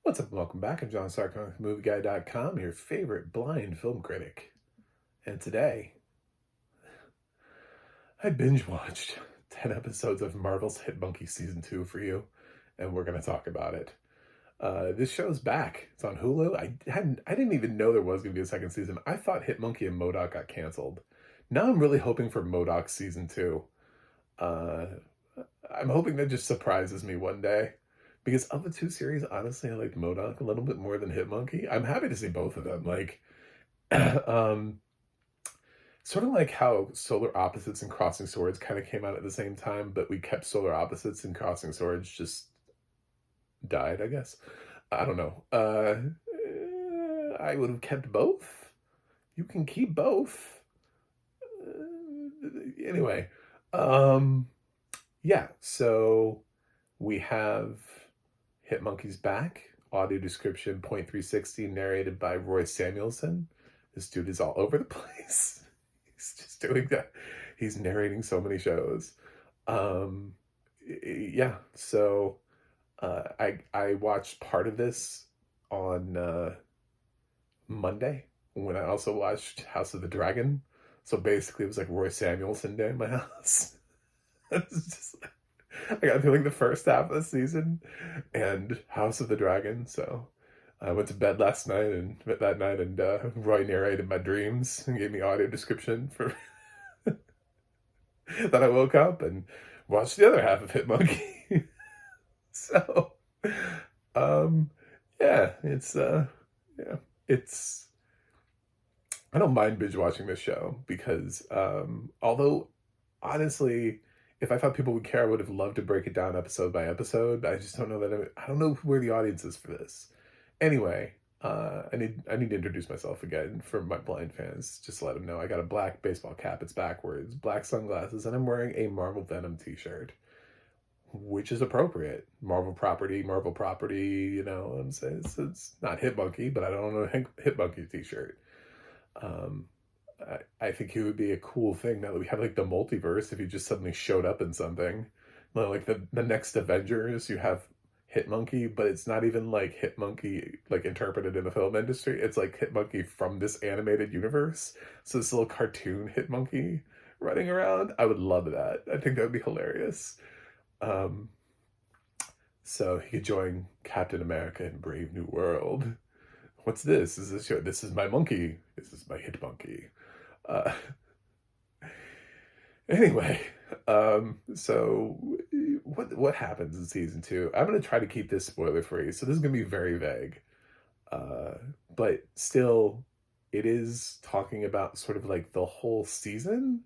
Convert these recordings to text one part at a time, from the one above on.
What's up? Welcome back. I'm John Sarkon, MovieGuy.com, your favorite blind film critic. And today, I binge watched 10 episodes of Marvel's HitMonkey Season 2 for you, and we're going to talk about it. This show's back. It's on Hulu. I didn't even know there was going to be a second season. I thought HitMonkey and MODOK got canceled. Now I'm really hoping for MODOK Season 2. Uh, I'm hoping that just surprises me one day. Because of the two series, honestly, I liked MODOK a little bit more than HitMonkey. I'm happy to see both of them. Um, sort of like how Solar Opposites and Crossing Swords kind of came out at the same time, but we kept Solar Opposites and Crossing Swords just died, I guess. I don't know. I would have kept both. You can keep both. Anyway, um, yeah, so we have HitMonkey's back. Audio description 0.360, narrated by Roy Samuelson. This dude is all over the place. He's just doing that. He's narrating so many shows. Um, yeah, so I watched part of this on Monday when I also watched House of the Dragon. So basically, it was like Roy Samuelson Day in my house. It's just I got feeling the first half of the season and House of the Dragon. So I went to bed last night and Roy narrated my dreams and gave me audio description for that. I woke up and watched the other half of HitMonkey. So um yeah, yeah, it's I don't mind binge watching this show because although honestly, if I thought people would care, I would have loved to break it down episode by episode. I just don't know that I don't know where the audience is for this. Anyway, I need to introduce myself again for my blind fans. Just to let them know I got a black baseball cap. It's backwards, black sunglasses, and I'm wearing a Marvel Venom T-shirt, which is appropriate. Marvel property, Marvel property. You know what I'm saying? It's not HitMonkey, but I don't know a HitMonkey T-shirt. Um, I think it would be a cool thing now that we have like the multiverse if you just suddenly showed up in something. Like the next Avengers, you have HitMonkey, but it's not even like HitMonkey like interpreted in the film industry. It's like HitMonkey from this animated universe. So this little cartoon HitMonkey running around. I would love that. I think that would be hilarious. Um, so he could join Captain America in Brave New World. What's this? Is this your, this is my monkey. This is my HitMonkey. Uh, anyway, so what happens in season two? I'm gonna try to keep this spoiler free, so this is gonna be very vague. Uh, but still, it is talking about sort of like the whole season.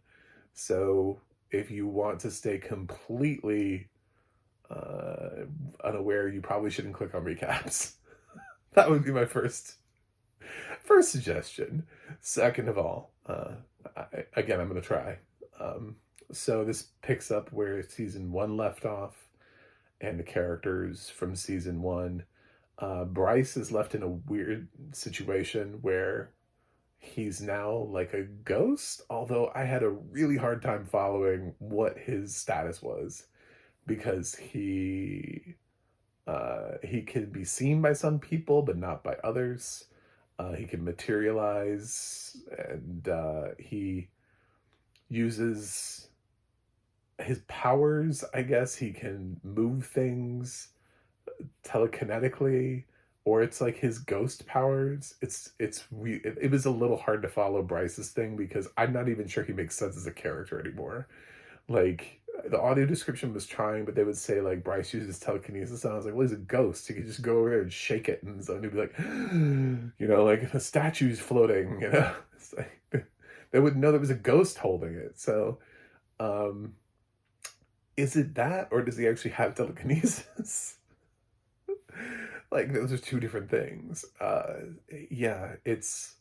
So if you want to stay completely unaware, you probably shouldn't click on recaps. That would be my first suggestion. Second of all, again, I'm going to try. So this picks up where season one left off, and the characters from season one. Bryce is left in a weird situation where he's now like a ghost, although I had a really hard time following what his status was because he can be seen by some people, but not by others. He can materialize, and he uses his powers. I guess he can move things telekinetically, or it's like his ghost powers. It was a little hard to follow Bryce's thing because I'm not even sure he makes sense as a character anymore. Like the audio description was trying, but they would say like Bryce uses telekinesis, and I was like, well, he's a ghost. He could just go over there and shake it, and somebody would be like, like the statue's floating. It's like they wouldn't know there was a ghost holding it. So, is it that, or does he actually have telekinesis? Like those are two different things. Yeah, it's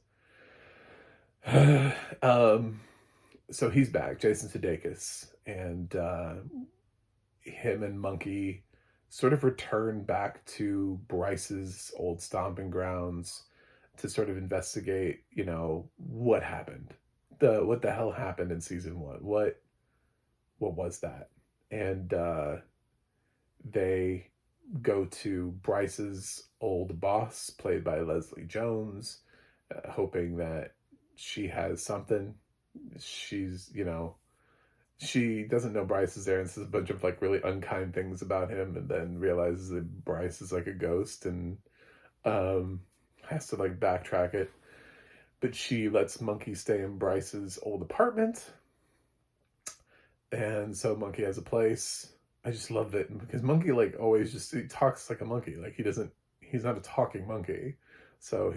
um so he's back, Jason Sudeikis, and him and Monkey sort of return back to Bryce's old stomping grounds to sort of investigate, what happened. What the hell happened in season one? What was that? And they go to Bryce's old boss, played by Leslie Jones, hoping that she has something. She's, she doesn't know Bryce is there and says a bunch of like really unkind things about him, and then realizes that Bryce is like a ghost, and um, has to like backtrack it. But she lets Monkey stay in Bryce's old apartment, and so Monkey has a place. I just love it because Monkey like always just he talks like a monkey. Like he's not a talking monkey. So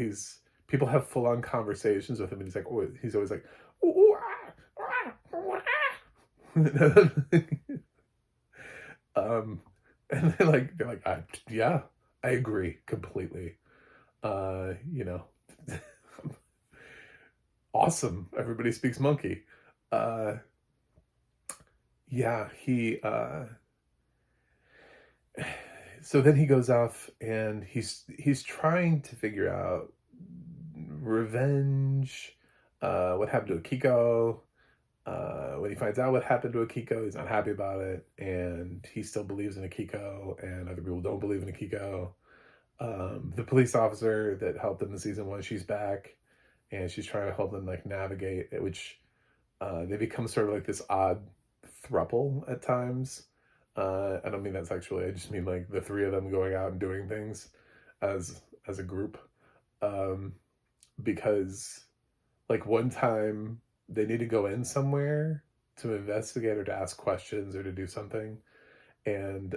people have full on conversations with him, and he's always like, ooh, ah, ah, ah. um, and they're like, yeah, I agree completely. You know, awesome. Everybody speaks monkey. Uh, yeah, so then he goes off and he's trying to figure out revenge, what happened to Akiko. When he finds out what happened to Akiko, he's not happy about it, and he still believes in Akiko, and other people don't believe in Akiko. The police officer that helped him in season 1, she's back, and she's trying to help them like navigate it, which they become sort of like this odd throuple at times. I don't mean that sexually. I just mean like the three of them going out and doing things as a group. Um, because like one time they need to go in somewhere to investigate or to ask questions or to do something, and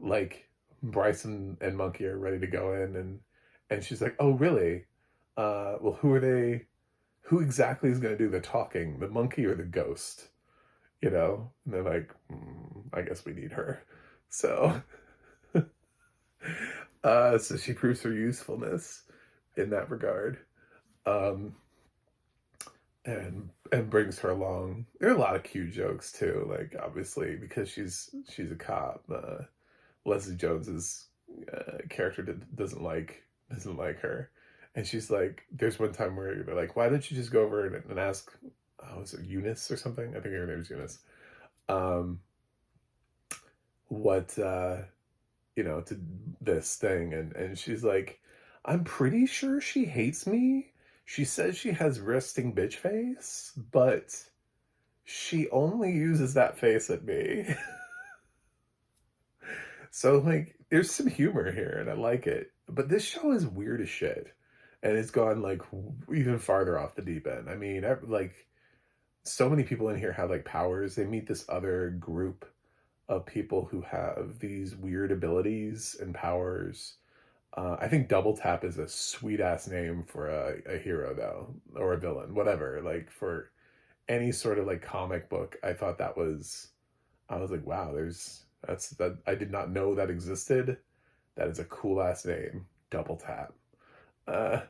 like Bryson and Monkey are ready to go in, and she's like, "Oh, really? Well, who are they? Who exactly is going to do the talking, the monkey or the ghost?" And they're like, I guess we need her. So, so she proves her usefulness in that regard, um, and brings her along. There are a lot of cute jokes too, like obviously because she's a cop. Leslie Jones's character doesn't like her, and she's like, there's one time where they're like, why don't you just go over and ask, oh, was it Eunice or something? I think her name was Eunice. What to this thing, and she's like, I'm pretty sure she hates me. She says she has resting bitch face, but she only uses that face at me. So like there's some humor here and I like it. But this show is weird as shit. And it's gone like even farther off the deep end. I mean, like so many people in here have like powers. They meet this other group of people who have these weird abilities and powers. I think Double Tap is a sweet ass name for a hero though, or a villain, whatever. Like for any sort of like comic book, I was like, wow, that I did not know that existed. That is a cool ass name, Double Tap. Uh,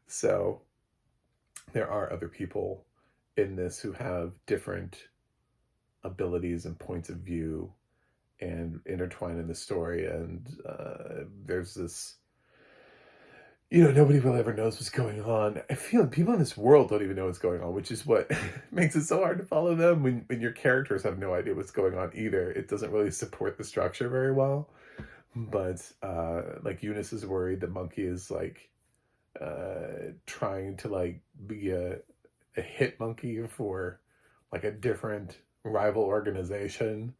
so there are other people in this who have different abilities and points of view and intertwine in the story, and there's this nobody really ever knows what's going on. I feel like people in this world don't even know what's going on, which is what makes it so hard to follow them when your characters have no idea what's going on either. It doesn't really support the structure very well. But like Eunice is worried that Monkey is like trying to like be a hit monkey for like a different rival organization.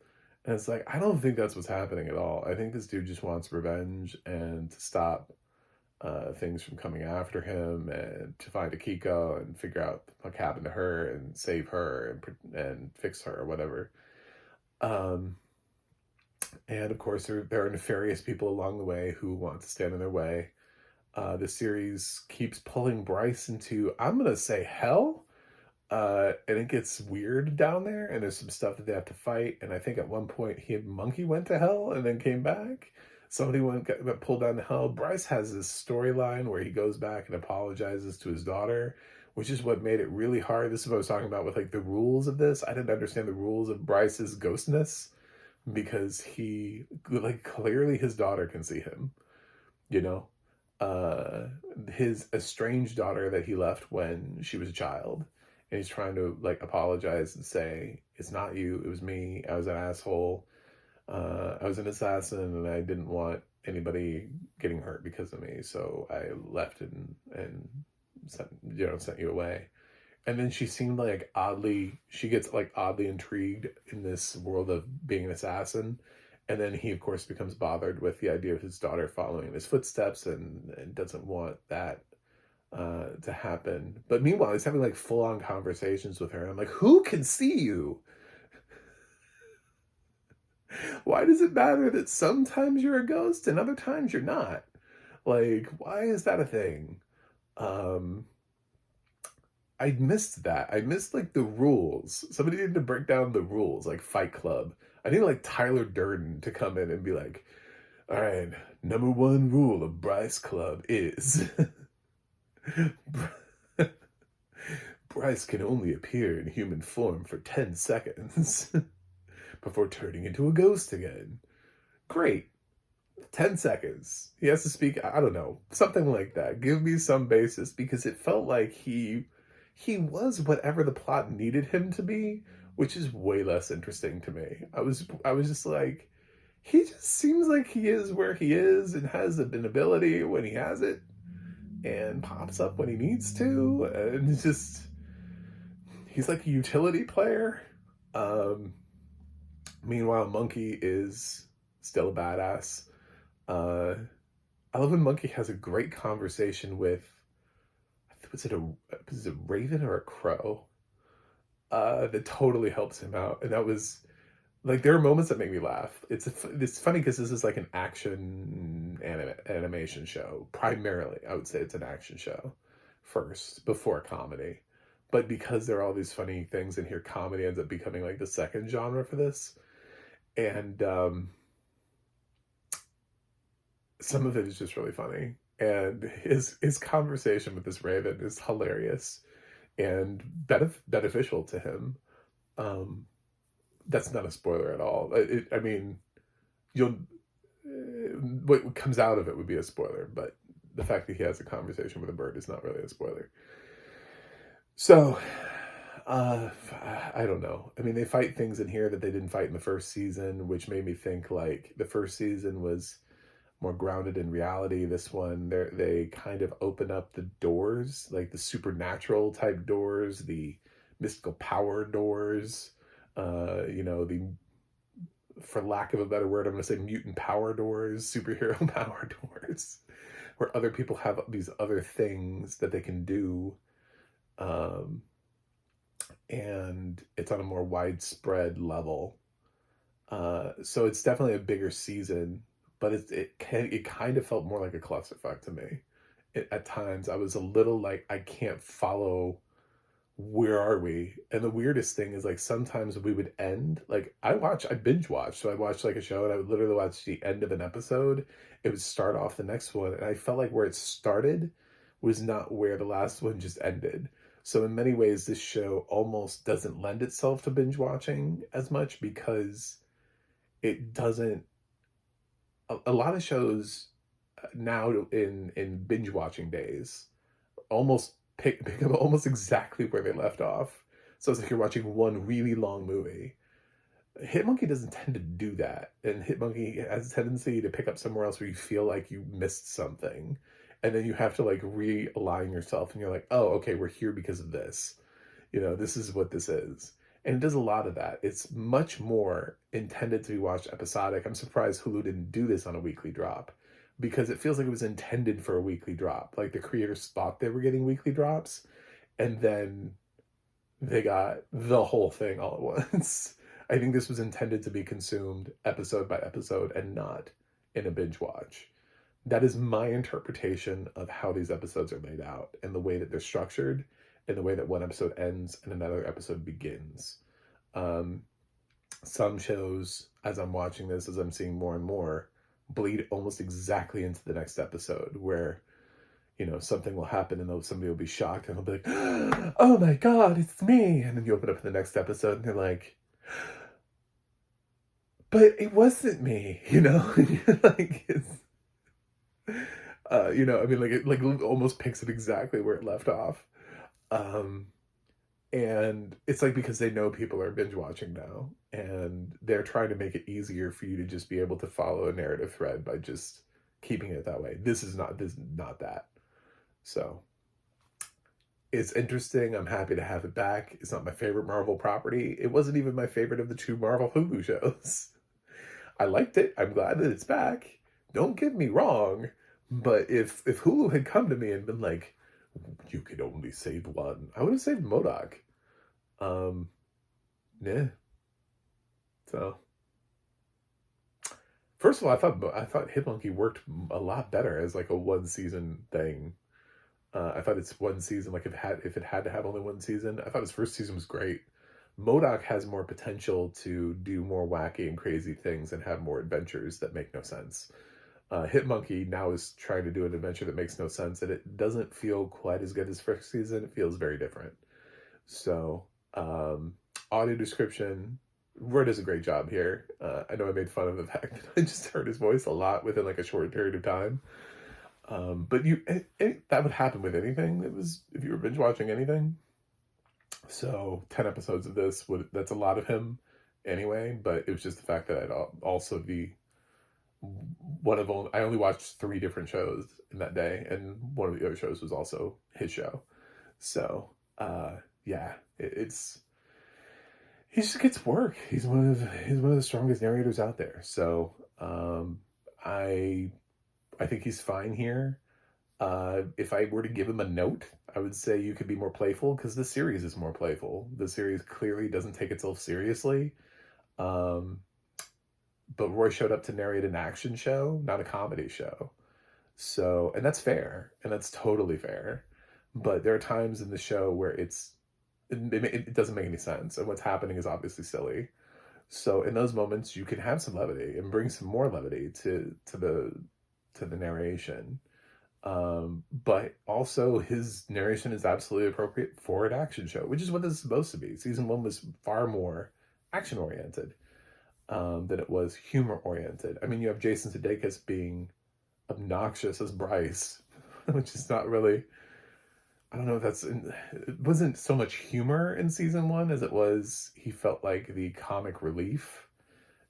And it's like, I don't think that's what's happening at all. I think this dude just wants revenge and to stop things from coming after him, and to find Akiko and figure out what happened to her and save her and fix her or whatever. Um, and of course, there are nefarious people along the way who want to stand in their way. The series keeps pulling Bryce into, I'm going to say, hell. And it gets weird down there, and there's some stuff that they have to fight. And I think at one point he and Monkey went to hell and then came back. Somebody got pulled down to hell. Bryce has this storyline where he goes back and apologizes to his daughter, which is what made it really hard. This is what I was talking about with like the rules of this. I didn't understand the rules of Bryce's ghostness because he like clearly his daughter can see him, you know, his estranged daughter that he left when she was a child. And he's trying to like apologize and say, it's not you, it was me, I was an asshole. I was an assassin and I didn't want anybody getting hurt because of me, so I left and sent you away. And then she seemed like she gets like oddly intrigued in this world of being an assassin. And then he, of course, becomes bothered with the idea of his daughter following in his footsteps and doesn't want that to happen. But meanwhile, he's having like full on conversations with her. And I'm like, who can see you? Why does it matter that sometimes you're a ghost and other times you're not? Like, why is that a thing? Um, I missed that. I missed like the rules. Somebody needed to break down the rules, like Fight Club. I need like Tyler Durden to come in and be like, all right, number one rule of Bryce Club is Bryce can only appear in human form for 10 seconds before turning into a ghost again. Great. 10 seconds. He has to speak, I don't know, something like that. Give me some basis, because it felt like he was whatever the plot needed him to be, which is way less interesting to me. I was just like, he just seems like he is where he is and has an ability when he has it and pops up when he needs to, and it's just, he's like a utility player. Meanwhile, Monkey is still a badass. I love when Monkey has a great conversation with, was it a raven or a crow? That totally helps him out, and that was like, there are moments that make me laugh. It's funny because this is like an action animation show primarily. I would say it's an action show first before comedy, but because there are all these funny things in here, comedy ends up becoming like the second genre for this, and some of it is just really funny. And his conversation with this raven is hilarious and beneficial to him. That's not a spoiler at all. I mean, you'll what comes out of it would be a spoiler, but the fact that he has a conversation with a bird is not really a spoiler. So, I don't know. I mean, they fight things in here that they didn't fight in the first season, which made me think like the first season was more grounded in reality. This one, they kind of open up the doors, like the supernatural type doors, the mystical power doors, the, for lack of a better word, I'm going to say mutant power doors, superhero power doors, where other people have these other things that they can do. And it's on a more widespread level. So it's definitely a bigger season, but it kind of felt more like a clusterfuck to me. At times I was a little like, I can't follow, where are we? And the weirdest thing is like, sometimes we would end, like I binge watch. So I watched like a show and I would literally watch the end of an episode. It would start off the next one. And I felt like where it started was not where the last one just ended. So in many ways, this show almost doesn't lend itself to binge watching as much, because it doesn't, a lot of shows now in binge watching days almost pick up almost exactly where they left off. So it's like you're watching one really long movie. HitMonkey doesn't tend to do that, and HitMonkey has a tendency to pick up somewhere else where you feel like you missed something, and then you have to like realign yourself, and you're like, oh, okay, we're here because of this. This is what this is. And it does a lot of that. It's much more intended to be watched episodic. I'm surprised Hulu didn't do this on a weekly drop, because it feels like it was intended for a weekly drop. Like the creators thought they were getting weekly drops, and then they got the whole thing all at once. I think this was intended to be consumed episode by episode and not in a binge watch. That is my interpretation of how these episodes are laid out, and the way that they're structured, and the way that one episode ends and another episode begins. Some shows, as I'm watching this, as I'm seeing more and more, bleed almost exactly into the next episode, where something will happen and somebody will be shocked and they'll be like, oh my god, it's me. And then you open up the next episode and they're like, but it wasn't me, like, it's, I mean, like, it like almost picks up exactly where it left off. And it's like because they know people are binge watching now, and they're trying to make it easier for you to just be able to follow a narrative thread by just keeping it that way. This is not that. So it's interesting. I'm happy to have it back. It's not my favorite Marvel property. It wasn't even my favorite of the 2 Marvel Hulu shows. I liked it. I'm glad that it's back. Don't get me wrong, but if Hulu had come to me and been like, you could only save one, I would have saved MODOK. Um, yeah. So first of all, I thought HitMonkey worked a lot better as like a 1 season thing. I thought it's 1 season. Like if it had to have only 1 season, I thought his first season was great. MODOK has more potential to do more wacky and crazy things and have more adventures that make no sense. HitMonkey now is trying to do an adventure that makes no sense, and it doesn't feel quite as good as first season. It feels very different. So, audio description, Roy does a great job here. I know I made fun of the fact that I just heard his voice a lot within like a short period of time. But that would happen with anything. It was if you were binge watching anything. So 10 episodes of this that's a lot of him anyway. But it was just the fact that I'd also be I only watched 3 different shows in that day, and one of the other shows was also his show. So yeah, it's he just gets work. He's one of the strongest narrators out there. So I think he's fine here. If I were to give him a note, I would say you could be more playful, because the series is more playful. The series clearly doesn't take itself seriously. But Roy showed up to narrate an action show, not a comedy show. So, and that's fair, and that's totally fair. But there are times in the show where it doesn't make any sense, and what's happening is obviously silly. So in those moments, you can have some levity and bring some more levity to the narration. But also his narration is absolutely appropriate for an action show, which is what this is supposed to be. Season 1 was far more action oriented than it was humor oriented. I mean, you have Jason Sudeikis being obnoxious as Bryce, which is not really. I don't know if it wasn't so much humor in season 1 as it was he felt like the comic relief.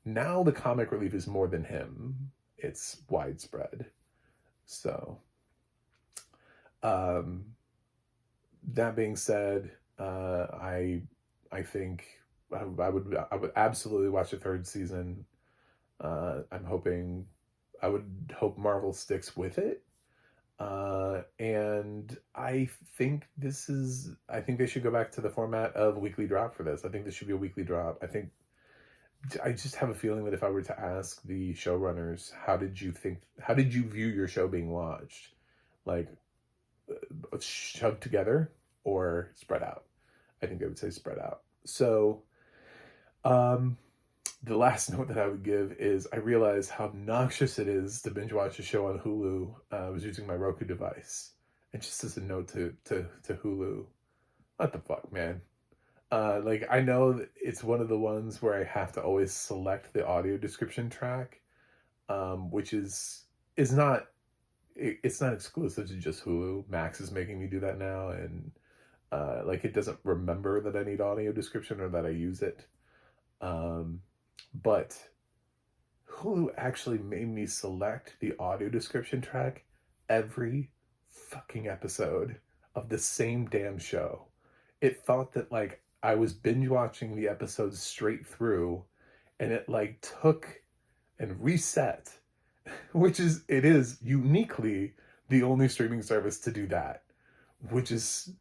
Now the comic relief is more than him. It's widespread. So, that being said, I think I would absolutely watch a 3rd season. I would hope Marvel sticks with it. And I think they should go back to the format of weekly drop for this. I think this should be a weekly drop. I just have a feeling that if I were to ask the showrunners, how did you view your show being watched? Like, shoved together or spread out? I think they would say spread out. So, the last note that I would give is I realized how obnoxious it is to binge watch a show on Hulu. I was using my Roku device. And just as a note to Hulu, what the fuck, man? Like, I know that it's one of the ones where I have to always select the audio description track, which is not, it's not exclusive to just Hulu. Max is making me do that now, and like, it doesn't remember that I need audio description or that I use it. But Hulu actually made me select the audio description track every fucking episode of the same damn show. It felt that like I was binge watching the episodes straight through, and it like took and reset, it is uniquely the only streaming service to do that, which is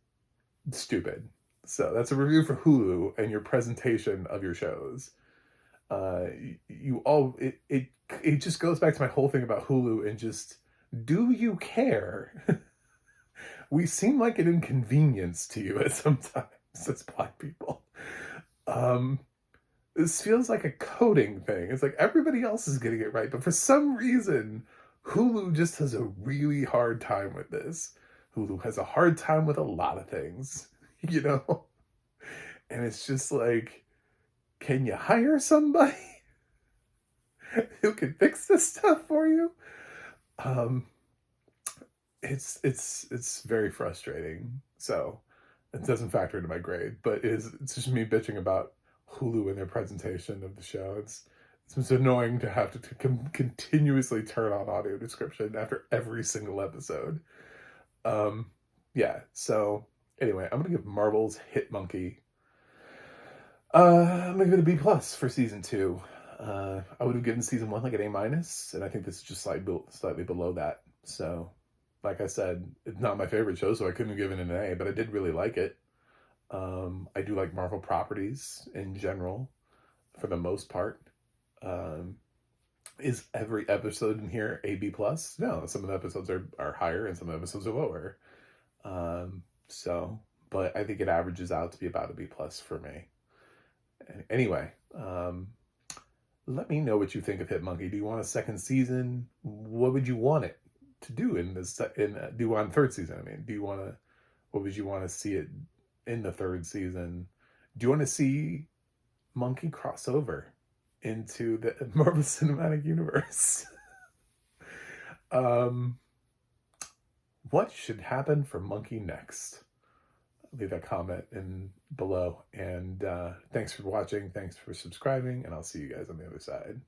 stupid. So that's a review for Hulu and your presentation of your shows. It just goes back to my whole thing about Hulu, and just, do you care? We seem like an inconvenience to you at sometimes as Black people. This feels like a coding thing. It's like everybody else is getting it right, but for some reason, Hulu just has a really hard time with this. Hulu has a hard time with a lot of things, you know? And it's just like, can you hire somebody who can fix this stuff for you? It's very frustrating. So, It doesn't factor into my grade, but it's just me bitching about Hulu and their presentation of the show. It's annoying to have to continuously turn on audio description after every single episode. Yeah, so anyway, I'm gonna give Marvel's HitMonkey. I'm gonna give it a B plus for season 2. I would have given season 1 like an A minus, and I think this is just slightly below that. So, like I said, it's not my favorite show, so I couldn't have given it an A, but I did really like it. I do like Marvel properties in general, for the most part. Is every episode in here a B plus? No, some of the episodes are higher and some of the episodes are lower. So, but I think it averages out to be about a B plus for me. Anyway, let me know what you think of HitMonkey. Do you want a second season? What would you want it to do in this? Do you want third season? I mean, what would you want to see it in the third season? Do you want to see Monkey cross over into the Marvel Cinematic Universe? What should happen for Monkey next? Leave that comment in below. And thanks for watching. Thanks for subscribing. And I'll see you guys on the other side.